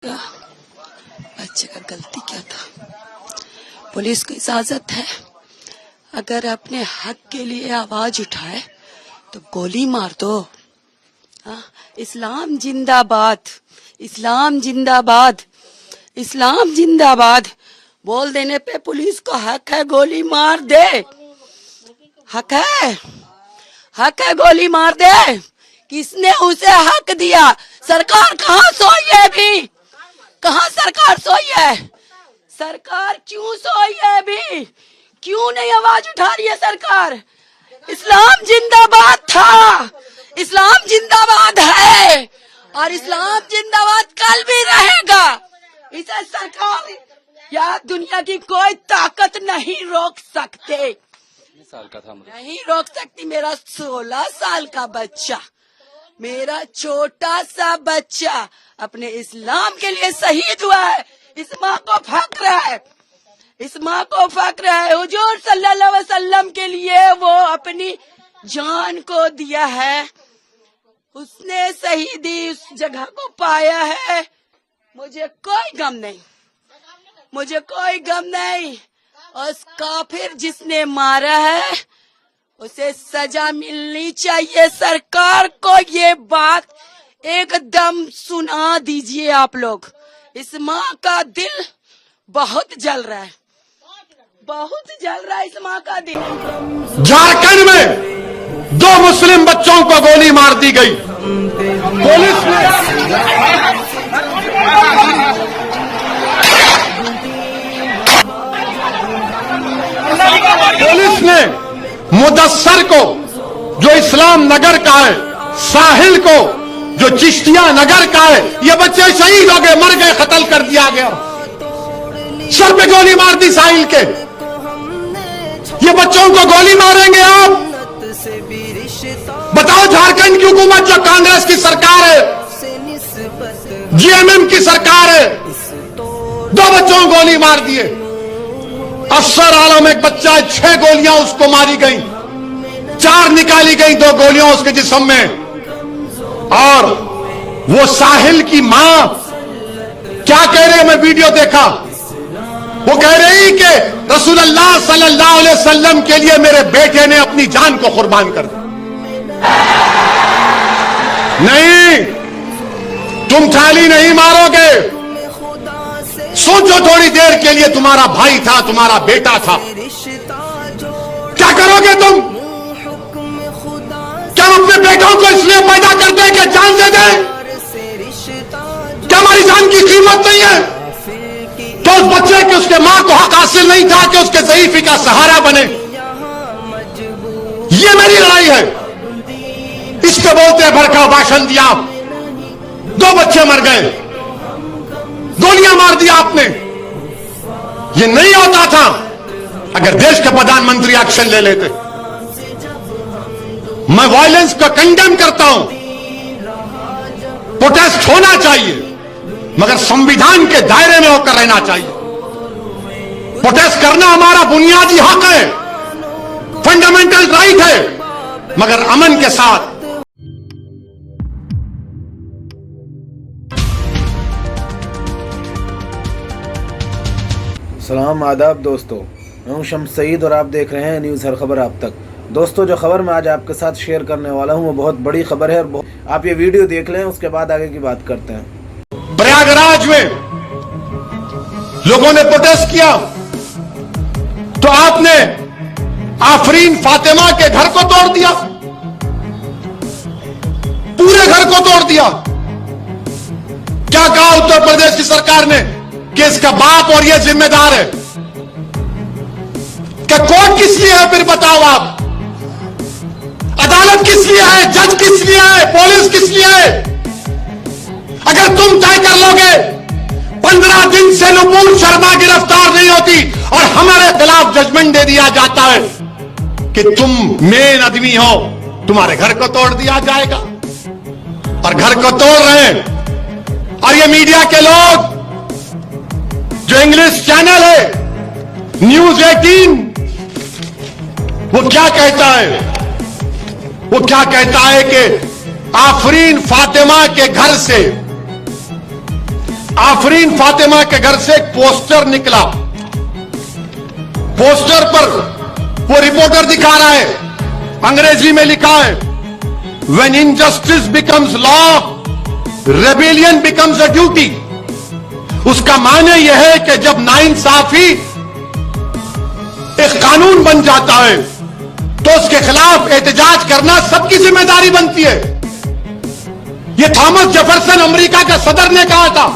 बच्चे का गलती क्या था। पुलिस को इजाजत है अगर अपने हक के लिए आवाज उठाए तो गोली मार दो। इस्लाम जिंदाबाद, इस्लाम जिंदाबाद, इस्लाम जिंदाबाद बोल देने पे पुलिस को हक है गोली मार दे। हक है गोली मार दे। किसने उसे हक दिया? सरकार कहाँ सोई है? भी कहाँ सरकार सोई है? सरकार क्यों सोई है? अभी क्यों नहीं आवाज उठा रही है सरकार? इस्लाम जिंदाबाद था, इस्लाम जिंदाबाद है और इस्लाम जिंदाबाद कल भी रहेगा। इसे सरकार या दुनिया की कोई ताकत नहीं रोक सकते। साल का था नहीं रोक सकती। मेरा 16 साल का बच्चा, मेरा छोटा सा बच्चा अपने इस्लाम के लिए शहीद हुआ है। इस माँ को फक्र है, इस माँ को फक्र है। हुजूर सल्लल्लाहु अलैहि वसल्लम के लिए वो अपनी जान को दिया है, उसने शहीदी उस जगह को पाया है। मुझे कोई गम नहीं, मुझे कोई गम नहीं। उस काफिर जिसने मारा है उसे सजा मिलनी चाहिए। सरकार को ये बात एकदम सुना दीजिए आप लोग। इस माँ का दिल बहुत जल रहा है, बहुत जल रहा है इस माँ का दिल। झारखंड में 2 मुस्लिम बच्चों को गोली मार दी गई। पुलिस ने मुदस्सर को जो इस्लाम नगर का है, साहिल को जो चिश्तिया नगर का है, ये बच्चे शहीद हो गए, मर गए, कत्ल कर दिया गया। सर पे गोली मार दी साहिल के। ये बच्चों को गोली मारेंगे आप? बताओ, झारखंड की हुकूमत जो कांग्रेस की सरकार है, जीएमएम की सरकार है, 2 बच्चों को गोली मार दिए। अफसर आलम एक बच्चा है, 6 गोलियां उसको मारी गई, 4 निकाली गई, 2 गोलियां उसके जिस्म में। और वो साहिल की मां क्या कह रही है? मैं वीडियो देखा, वो कह रही कि रसूलुल्लाह सल्लल्लाहु अलैहि वसल्लम के लिए मेरे बेटे ने अपनी जान को कुर्बान कर दिया। नहीं, तुम थाली नहीं मारोगे। सोचो थोड़ी देर के लिए, तुम्हारा भाई था, तुम्हारा बेटा था, क्या करोगे तुम? क्या अपने बेटों को इसलिए पैदा करते हैं कि जान दे दें? क्या हमारी जान की कीमत नहीं है? तो उस बच्चे के, उसके मां को हक हासिल नहीं था कि उसके ज़ईफ़ी का सहारा बने? ये मेरी लड़ाई है। इसको बोलते हैं भड़का भाषण दिया। 2 बच्चे मर गए, गोलियां मार दिया आपने। ये नहीं होता था अगर देश के प्रधानमंत्री एक्शन ले लेते। मैं वायलेंस को कंडेम करता हूं, प्रोटेस्ट होना चाहिए, मगर संविधान के दायरे में होकर रहना चाहिए। प्रोटेस्ट करना हमारा बुनियादी हक है, फंडामेंटल राइट है, मगर अमन के साथ। सलाम आदाब दोस्तों, मैं हूं शम्स सईद और आप देख रहे हैं न्यूज़ हर खबर आप तक। दोस्तों, जो खबर मैं आज आपके साथ शेयर करने वाला हूं वो बहुत बड़ी खबर है और आप ये वीडियो देख लें, उसके बाद आगे की बात करते हैं। प्रयागराज में लोगों ने प्रोटेस्ट किया तो आपने आफरीन फातिमा के घर को तोड़ दिया, पूरे घर को तोड़ दिया। क्या कहा उत्तर प्रदेश की सरकार ने कि इसका बाप और ये जिम्मेदार है? क्या कोर्ट किस लिए है? फिर बताओ आप, अदालत किस लिए है? जज किस लिए है? पुलिस किस लिए है? अगर तुम तय कर लोगे 15 दिन से नुपुर शर्मा गिरफ्तार नहीं होती और हमारे खिलाफ जजमेंट दे दिया जाता है कि तुम मेन आदमी हो, तुम्हारे घर को तोड़ दिया जाएगा। और घर को तोड़ रहे हैं। और ये मीडिया के लोग, जो इंग्लिश चैनल है न्यूज़ 18, वो क्या कहता है? वो क्या कहता है कि आफरीन फातिमा के घर से आफरीन फातिमा के घर से एक पोस्टर निकला। पोस्टर पर वो रिपोर्टर दिखा रहा है, अंग्रेजी में लिखा है, When injustice becomes law, rebellion becomes a duty। उसका माने यह है कि जब नाइंसाफी एक कानून बन जाता है तो उसके खिलाफ एहतजाज करना सबकी जिम्मेदारी बनती है। यह थॉमस जेफरसन अमेरिका का सदर ने कहा था,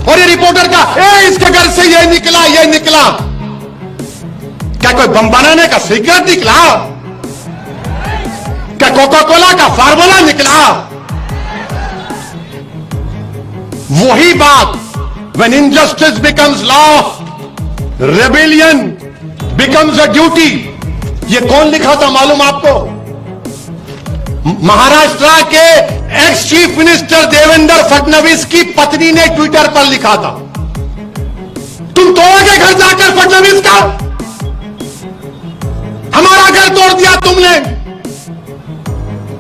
और ये रिपोर्टर का इसके घर से ये निकला। क्या कोई बम बनाने का सीक्रेट निकला? क्या कोका कोला का फार्मूला निकला? वही बात, when injustice becomes law, rebellion becomes a duty। ये कौन लिखा था मालूम आपको? महाराष्ट्र के ex chief minister Devendra Fadnavis की पत्नी ने ट्विटर पर लिखा था। तुम तोड़ोगे घर जाकर फडणवीस का? हमारा घर तोड़ दिया तुमने।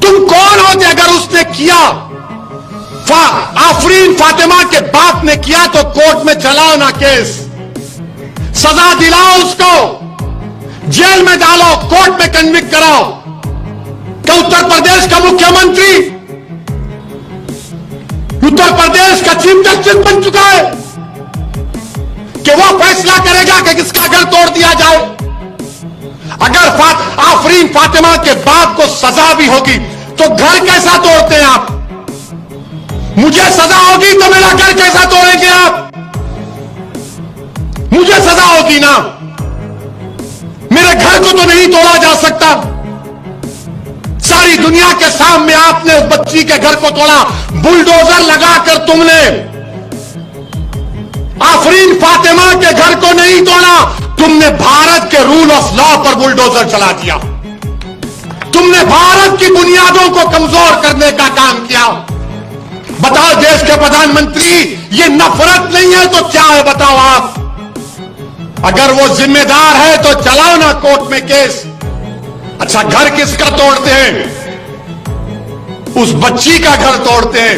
तुम कौन होते अगर उसने किया? आफरीन फातिमा के बाप ने किया तो कोर्ट में चलाओ ना केस, सजा दिलाओ उसको, जेल में डालो, कोर्ट में कन्विक्ट कराओ। क्या उत्तर प्रदेश का मुख्यमंत्री उत्तर प्रदेश का चीफ जस्टिस बन चुका है कि वो फैसला करेगा कि किसका घर तोड़ दिया जाए? अगर आफरीन फातिमा के बाप को सजा भी होगी तो घर कैसा तोड़ते हैं आप? मुझे सजा होगी तो मेरा घर कैसा तोड़ेंगे आप? मुझे सजा होगी ना, मेरे घर को तो नहीं तोड़ा जा सकता। सारी दुनिया के सामने आपने उस बच्ची के घर को तोड़ा, बुलडोजर लगाकर तुमने। आफरीन फातिमा के घर को नहीं तोड़ा, तुमने भारत के रूल ऑफ लॉ पर बुलडोजर चला दिया। तुमने भारत की बुनियादों को कमजोर करने का काम किया। बताओ देश के प्रधानमंत्री, ये नफरत नहीं है तो क्या है बताओ आप? अगर वो जिम्मेदार है तो चलाओ ना कोर्ट में केस। अच्छा, घर किसका तोड़ते हैं? उस बच्ची का घर तोड़ते हैं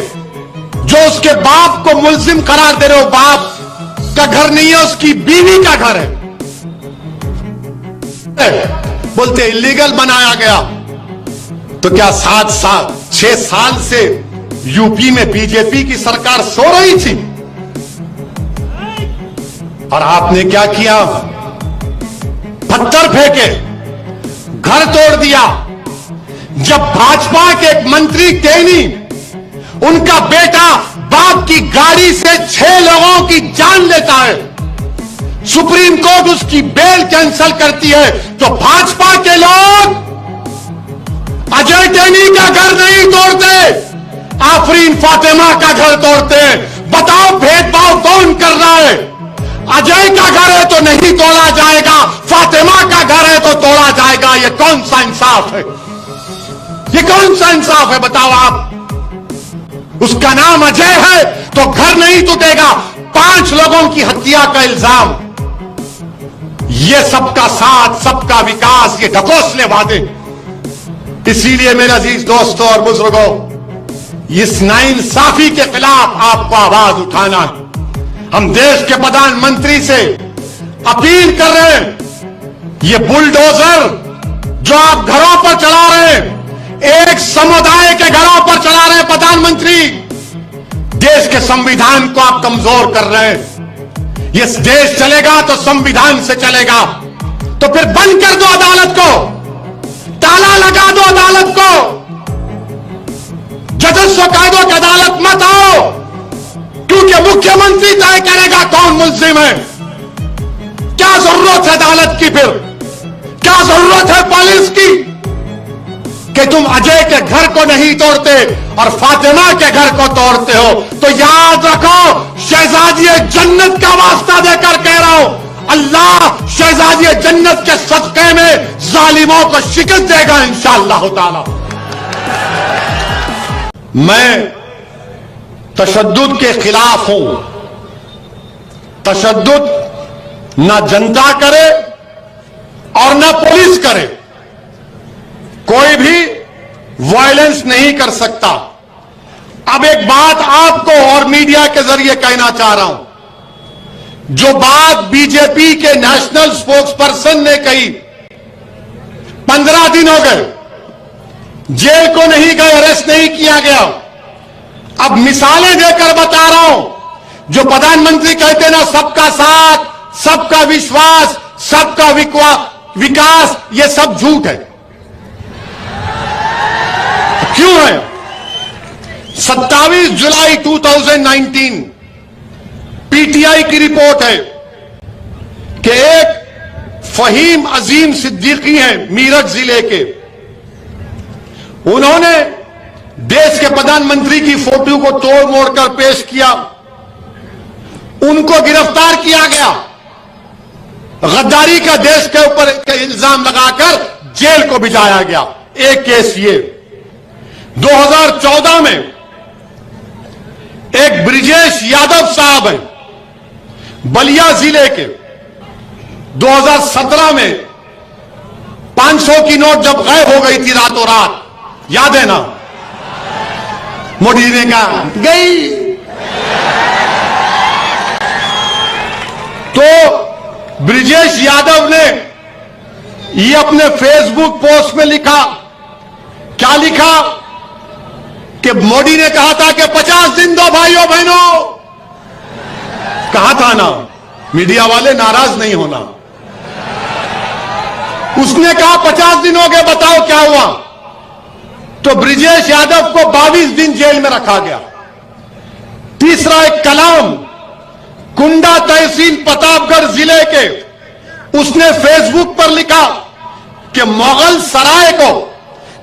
जो उसके बाप को मुल्जिम करार दे रहे हो। बाप का घर नहीं है, उसकी बीवी का घर है। बोलते इलीगल बनाया गया। तो क्या 6 साल से यूपी में बीजेपी की सरकार सो रही थी? और आपने क्या किया? पत्थर फेंके, घर तोड़ दिया। जब भाजपा के एक मंत्री टेनी, उनका बेटा बाप की गाड़ी से 6 लोगों की जान लेता है, सुप्रीम कोर्ट उसकी बेल कैंसिल करती है, तो भाजपा के लोग अजय टेनी का घर नहीं तोड़ते, आफरीन फातिमा का घर तोड़ते। बताओ भेदभाव कौन कर रहा है? अजय का घर है तो नहीं तोड़ा जाएगा, फातिमा का घर है तो तोड़ा जाएगा। ये कौन सा इंसाफ है? ये कौन सा इंसाफ है बताओ आप? उसका नाम अजय है तो घर नहीं टूटेगा। 5 लोगों की हत्या का इल्जाम। ये सबका साथ, सबका विकास, ये ढकोसले वादे। इसीलिए मेरे अजीज दोस्तों और बुजुर्गों, इस नाइंसाफी के खिलाफ आपको आवाज उठाना है। हम देश के प्रधानमंत्री से अपील कर रहे हैं, ये बुलडोजर जो आप घरों पर चला रहे हैं, एक समुदाय के घरों पर चला रहे हैं प्रधानमंत्री, देश के संविधान को आप कमजोर कर रहे हैं। ये देश चलेगा तो संविधान से चलेगा। तो फिर बंद कर दो अदालत को, ताला लगा दो अदालत को, जजस्व कायदों की अदालत मत आओ, क्योंकि मुख्यमंत्री तय करेगा कौन मुल्जिम है। क्या जरूरत है अदालत की? फिर क्या जरूरत है पुलिस की कि तुम अजय के घर को नहीं तोड़ते और फातिमा के घर को तोड़ते हो? तो याद रखो, शहजादी जन्नत का वास्ता देकर कह रहा हूं, अल्लाह शहजादी जन्नत के सदक़े में जालिमों को शिकस्त देगा इंशाअल्लाह ताला। मैं तशद्दुद के खिलाफ हूं। तशद्दुद ना जनता करे और ना पुलिस करे। कोई भी वायलेंस नहीं कर सकता। अब एक बात आपको और मीडिया के जरिए कहना चाह रहा हूं, जो बात बीजेपी के नेशनल स्पोक्स पर्सन ने कही, 15 दिन हो गए, जेल को नहीं गए, अरेस्ट नहीं किया गया। अब मिसालें देकर बता रहा हूं, जो प्रधानमंत्री कहते ना सबका साथ, सबका विश्वास, सबका विकास, ये सब झूठ है। क्यों है? 27 जुलाई 2019 पीटीआई की रिपोर्ट है कि एक फहीम अजीम सिद्दीकी हैं मीरठ जिले के, उन्होंने देश के प्रधानमंत्री की फोटो को तोड़ मोड़ कर पेश किया, उनको गिरफ्तार किया गया, गद्दारी का देश के ऊपर इल्जाम लगाकर जेल को भिजाया गया। एक केस ये 2014 में एक ब्रिजेश यादव साहब हैं बलिया जिले के, 2017 में 500 की नोट जब गायब हो गई थी रातों रात, याद है ना, मोदी ने कहा गई, तो ब्रिजेश यादव ने ये अपने फेसबुक पोस्ट में लिखा, क्या लिखा कि मोदी ने कहा था कि 50 दिन दो भाइयों बहनों, कहा था ना, मीडिया वाले नाराज नहीं होना, उसने कहा 50 दिन हो गए, बताओ क्या हुआ। तो ब्रिजेश यादव को 22 दिन जेल में रखा गया। तीसरा एक कलाम, कुंडा तहसील प्रतापगढ़ जिले के, उसने फेसबुक पर लिखा कि मुगल सराय को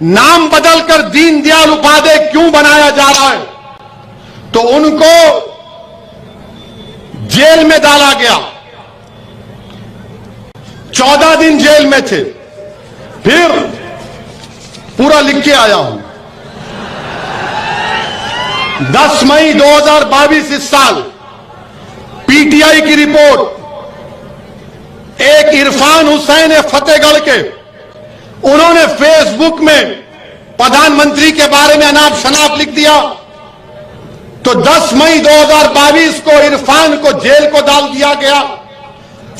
नाम बदलकर दीनदयाल उपाध्याय क्यों बनाया जा रहा है, तो उनको जेल में डाला गया। 14 दिन जेल में थे। फिर पूरा लिख के आया हूं, 10 मई 2022 इस साल पीटीआई की रिपोर्ट, एक इरफान हुसैन है फतेहगढ़ के, उन्होंने फेसबुक में प्रधानमंत्री के बारे में अनाप शनाप लिख दिया, तो 10 मई 2022 को इरफान को जेल को डाल दिया गया।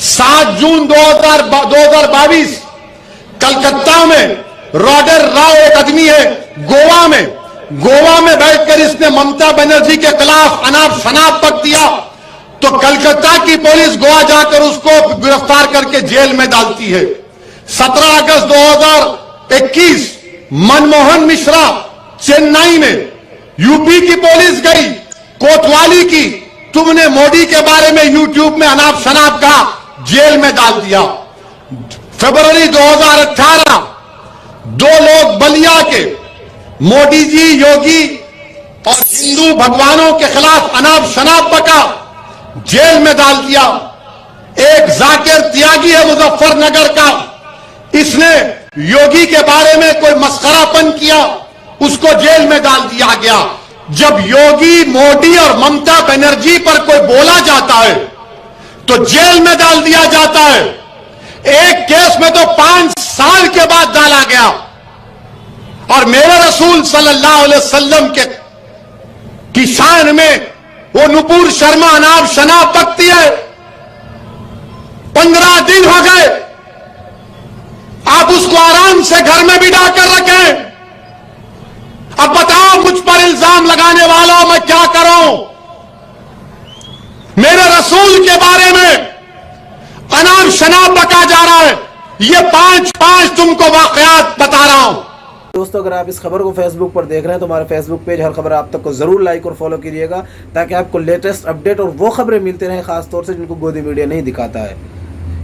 7 जून 2022 कलकत्ता में रॉडर राव एक आदमी है गोवा में बैठकर इसने ममता बनर्जी के खिलाफ अनाप शनाप बक दिया, तो कलकत्ता की पुलिस गोवा जाकर उसको गिरफ्तार करके जेल में डालती है। 17 अगस्त 2021 मनमोहन मिश्रा चेन्नई में, यूपी की पुलिस गई कोतवाली की, तुमने मोदी के बारे में यूट्यूब में अनाप शनाप कहा, जेल में डाल दिया। फरवरी 2018 2 लोग बलिया के, मोदी जी, योगी और हिंदू भगवानों के खिलाफ अनाप शनाप बका, जेल में डाल दिया। एक जाकिर त्यागी है मुजफ्फरनगर का, इसने योगी के बारे में कोई मस्खरापन किया, उसको जेल में डाल दिया गया। जब योगी, मोदी और ममता बनर्जी पर कोई बोला जाता है तो जेल में डाल दिया जाता है। एक केस में तो 5 साल के बाद डाला गया। और मेरे रसूल सल्लल्लाहु अलैहि वसल्लम की शान में वो नुपुर शर्मा अनाप शनाप बकती है। 15 दिन हो गए, आप उसको आराम से घर में बिठा कर रखें। अब बताओ, मुझ पर इल्जाम लगाने वालों मैं क्या करूं? मेरे रसूल के बारे में अनाप शनाप बका जा रहा है। ये 5 तुमको वाकयात बता रहा हूं। दोस्तों, अगर आप इस खबर को फेसबुक पर देख रहे हैं तो हमारे फेसबुक पेज हर खबर आप तक को जरूर लाइक और फॉलो कीजिएगा, ताकि आपको लेटेस्ट अपडेट और वो खबरें मिलती रहें, खासतौर से जिनको गोदी मीडिया नहीं दिखाता है।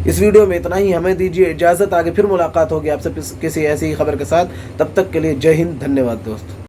इस वीडियो में इतना ही, हमें दीजिए इजाजत। आगे फिर मुलाकात होगी आपसे किसी ऐसी ही खबर के साथ। तब तक के लिए जय हिंद, धन्यवाद दोस्तों।